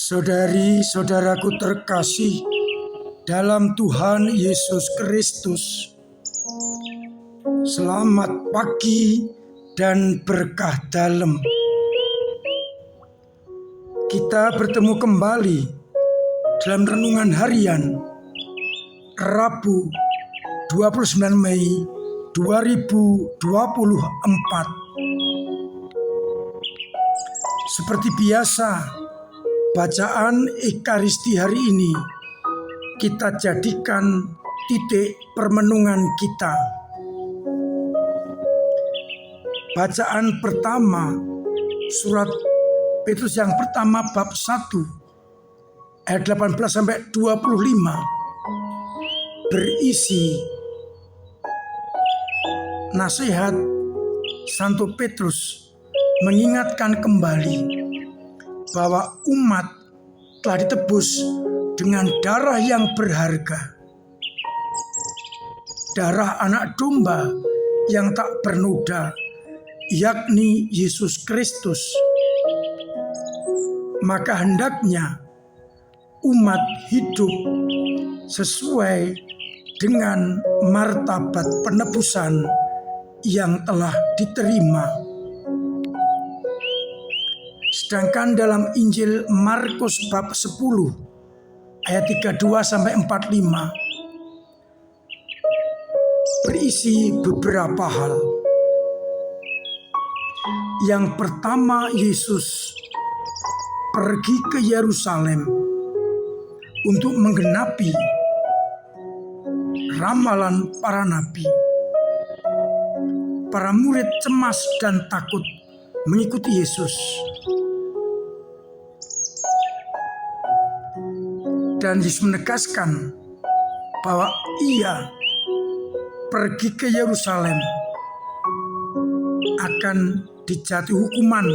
Saudari-saudaraku terkasih dalam Tuhan Yesus Kristus, selamat pagi dan berkah dalam. Kita bertemu kembali dalam renungan harian Rabu 29 Mei 2024. Seperti biasa, bacaan Ekaristi hari ini kita jadikan titik permenungan kita. Bacaan pertama surat Petrus yang pertama bab 1 ayat 18 sampai 25 berisi nasihat Santo Petrus mengingatkan kembali bahwa umat telah ditebus dengan darah yang berharga, darah anak domba yang tak bernoda, yakni Yesus Kristus. Maka hendaknya umat hidup sesuai dengan martabat penebusan yang telah diterima. Sedangkan dalam Injil Markus bab 10 ayat 32 sampai 45 berisi beberapa hal. Yang pertama, Yesus pergi ke Yerusalem untuk menggenapi ramalan para nabi. Para murid cemas dan takut mengikuti Yesus. Dan Yesus menegaskan bahwa ia pergi ke Yerusalem akan dijatuhi hukuman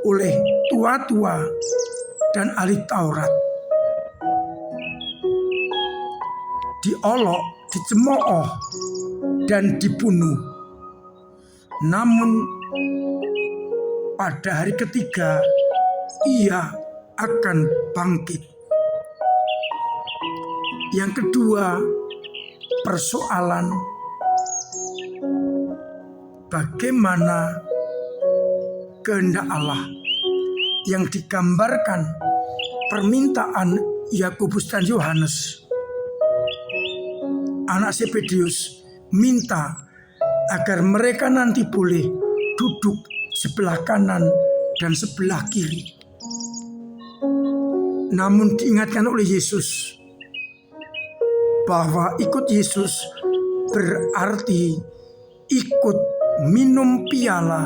oleh tua-tua dan ahli Taurat. Diolok, dicemooh, dan dibunuh. Namun pada hari ketiga ia akan bangkit. Yang kedua, persoalan bagaimana kehendak Allah yang digambarkan permintaan Yakobus dan Yohanes, anak Zebedius, minta agar mereka nanti boleh duduk sebelah kanan dan sebelah kiri. Namun diingatkan oleh Yesus bahwa ikut Yesus berarti ikut minum piala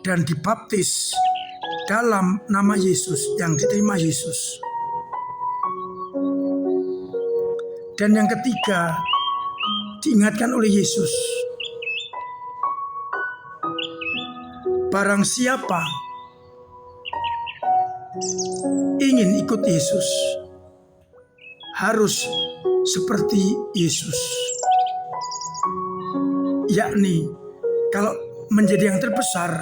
dan dibaptis dalam nama Yesus yang diterima Yesus. Dan yang ketiga, diingatkan oleh Yesus, barang siapa ingin ikut Yesus harus seperti Yesus, yakni kalau menjadi yang terbesar,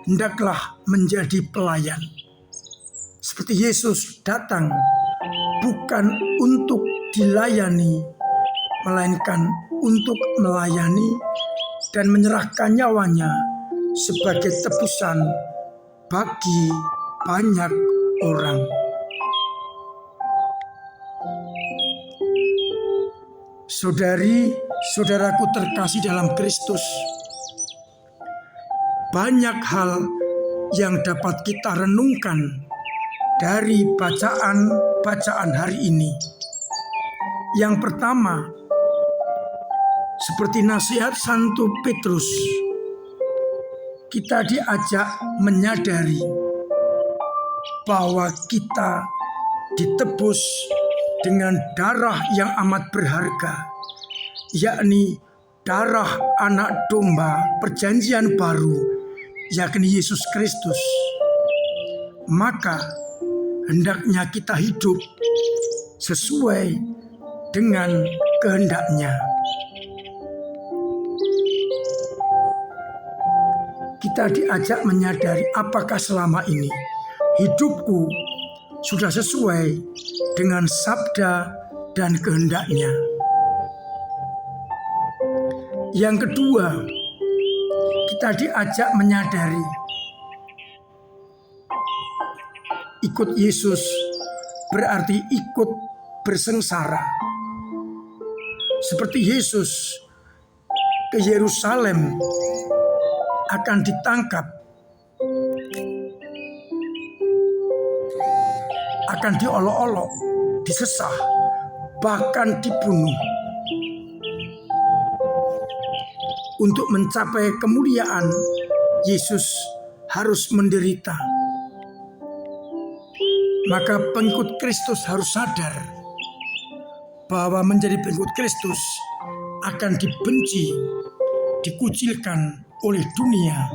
hendaklah menjadi pelayan. Seperti Yesus datang bukan untuk dilayani, melainkan untuk melayani dan menyerahkan nyawanya sebagai tebusan bagi banyak orang. Saudari-saudaraku terkasih dalam Kristus, banyak hal yang dapat kita renungkan dari bacaan hari ini. Yang pertama, seperti nasihat Santo Petrus, kita diajak menyadari bahwa kita ditebus dengan darah yang amat berharga, yakni darah anak domba perjanjian baru, yakni Yesus Kristus. Maka hendaknya kita hidup sesuai dengan kehendaknya. Kita diajak menyadari apakah selama ini hidupku sudah sesuai dengan sabda dan kehendaknya. Yang kedua, kita diajak menyadari ikut Yesus berarti ikut bersengsara. Seperti Yesus ke Yerusalem akan ditangkap, akan diolok-olok, disesah, bahkan dibunuh. Untuk mencapai kemuliaan, Yesus harus menderita. Maka pengikut Kristus harus sadar bahwa menjadi pengikut Kristus akan dibenci, dikucilkan oleh dunia.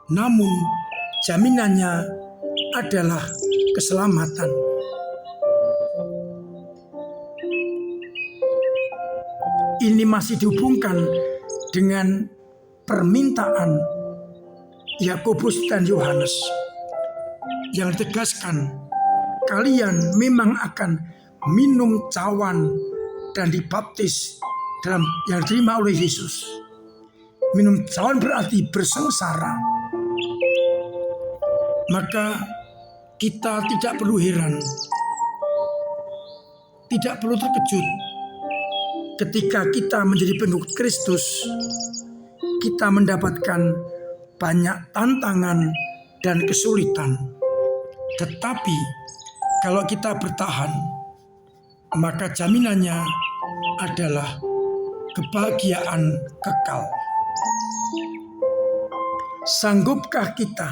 Namun jaminannya adalah keselamatan. Ini masih dihubungkan dengan permintaan Yakobus dan Yohanes yang tegaskan, kalian memang akan minum cawan dan dibaptis dalam yang diterima oleh Yesus. Minum cawan berarti bersengsara. Maka kita tidak perlu heran, tidak perlu terkejut ketika kita menjadi pengikut Kristus, kita mendapatkan banyak tantangan dan kesulitan. Tetapi kalau kita bertahan, maka jaminannya adalah kebahagiaan kekal. Sanggupkah kita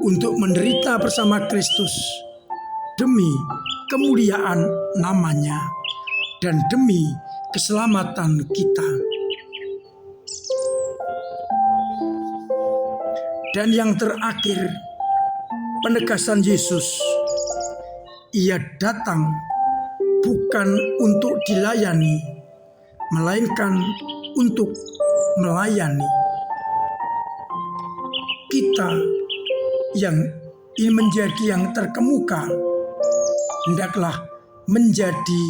untuk menderita bersama Kristus demi kemuliaan namanya dan demi keselamatan kita? Dan yang terakhir, penegasan Yesus, Ia datang bukan untuk dilayani, melainkan untuk melayani. Kita yang ingin menjadi yang terkemuka, hendaklah menjadi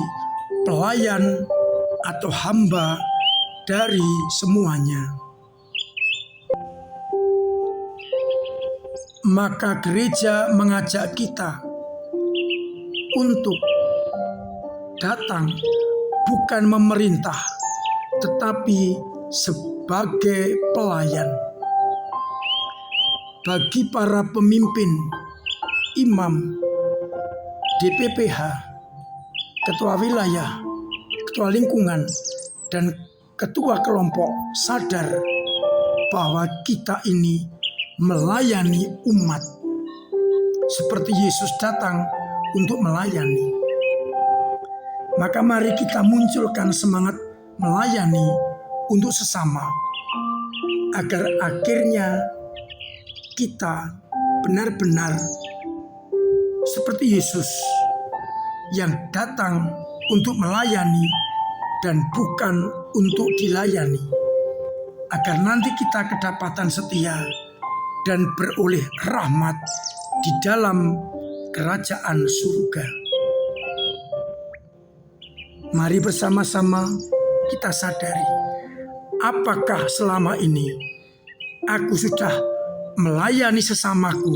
pelayan atau hamba dari semuanya. Maka gereja mengajak kita untuk datang bukan memerintah, tetapi sebagai pelayan. Bagi para pemimpin, imam, DPPH, ketua wilayah, ketua lingkungan, dan ketua kelompok sadar bahwa kita ini melayani umat seperti Yesus datang untuk melayani. Maka mari kita munculkan semangat melayani untuk sesama, agar akhirnya kita benar-benar seperti Yesus yang datang untuk melayani dan bukan untuk dilayani, agar nanti kita kedapatan setia dan beroleh rahmat di dalam kerajaan surga. Mari bersama-sama kita sadari, apakah selama ini aku sudah melayani sesamaku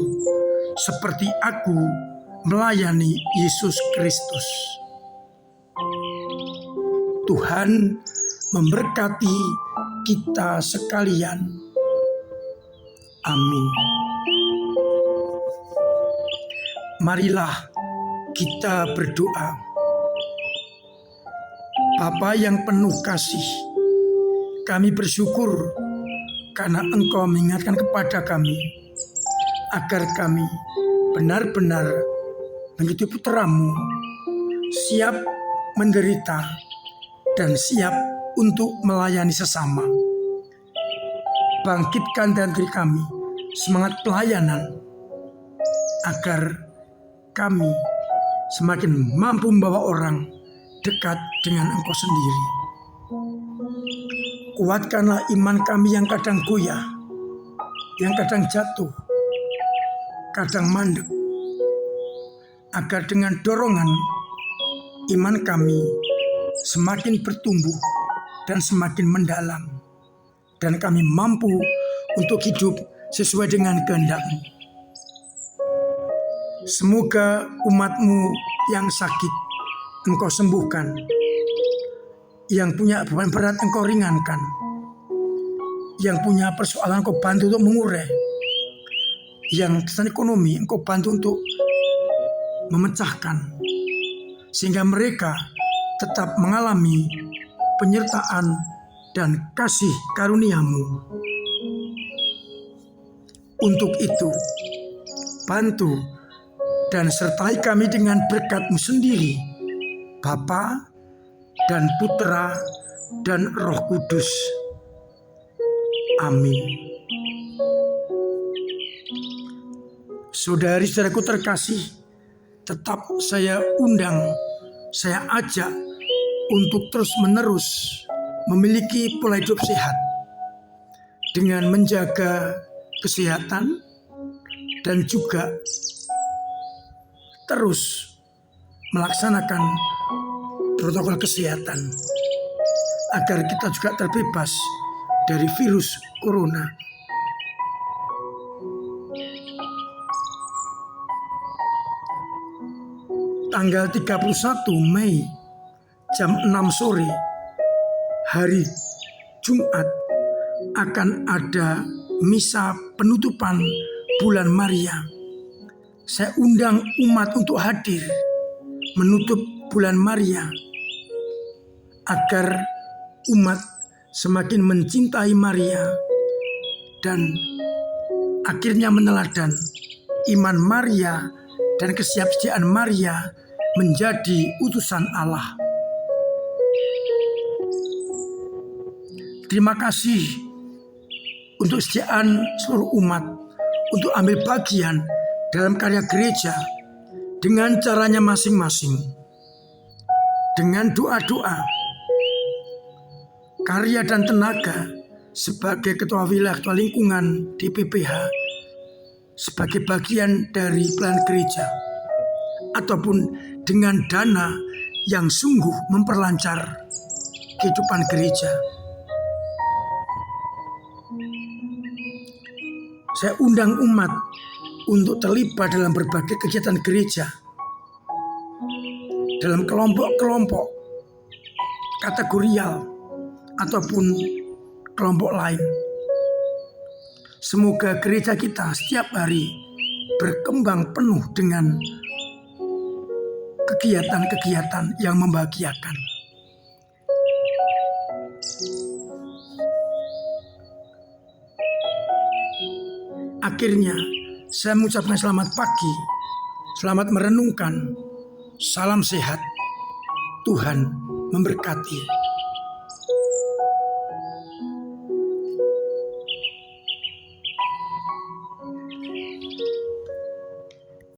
seperti aku melayani Yesus Kristus. Tuhan memberkati kita sekalian. Amin. Marilah kita berdoa. Bapa yang penuh kasih, kami bersyukur karena Engkau mengingatkan kepada kami agar kami benar-benar menjadi putra-Mu, siap menderita dan siap untuk melayani sesama. Bangkitkan dalam diri kami semangat pelayanan agar kami semakin mampu membawa orang dekat dengan Engkau sendiri. Kuatkanlah iman kami yang kadang goyah, yang kadang jatuh. kadang mandek, agar dengan dorongan iman kami semakin bertumbuh dan semakin mendalam, dan kami mampu untuk hidup sesuai dengan kehendak-Mu. Semoga umat-Mu yang sakit Engkau sembuhkan, yang punya beban berat Engkau ringankan, yang punya persoalan Engkau bantu untuk mengurai, yang kesulitan ekonomi Engkau bantu untuk memecahkan, sehingga mereka tetap mengalami penyertaan dan kasih karunia-Mu. Untuk itu, bantu dan sertai kami dengan berkat-Mu sendiri, Bapa dan Putra dan Roh Kudus. Amin. Saudari-saudaraku terkasih, tetap saya undang, saya ajak untuk terus-menerus memiliki pola hidup sehat dengan menjaga kesehatan dan juga terus melaksanakan protokol kesehatan agar kita juga terbebas dari virus corona. Tanggal 31 Mei jam 6 sore hari Jumat akan ada misa penutupan bulan Maria. Saya undang umat untuk hadir menutup bulan Maria agar umat semakin mencintai Maria dan akhirnya meneladan iman Maria dan kesiapsiaan Maria menjadi utusan Allah. Terima kasih untuk kesetiaan seluruh umat untuk ambil bagian dalam karya gereja dengan caranya masing-masing, dengan doa-doa, karya dan tenaga sebagai ketua wilayah, ketua lingkungan di PPH, sebagai bagian dari pelayanan gereja, ataupun dengan dana yang sungguh memperlancar kehidupan gereja. Saya undang umat untuk terlibat dalam berbagai kegiatan gereja, dalam kelompok-kelompok kategorial ataupun kelompok lain. Semoga gereja kita setiap hari berkembang penuh dengan kegiatan-kegiatan yang membahagiakan. Akhirnya, saya mengucapkan selamat pagi, selamat merenungkan, salam sehat, Tuhan memberkati.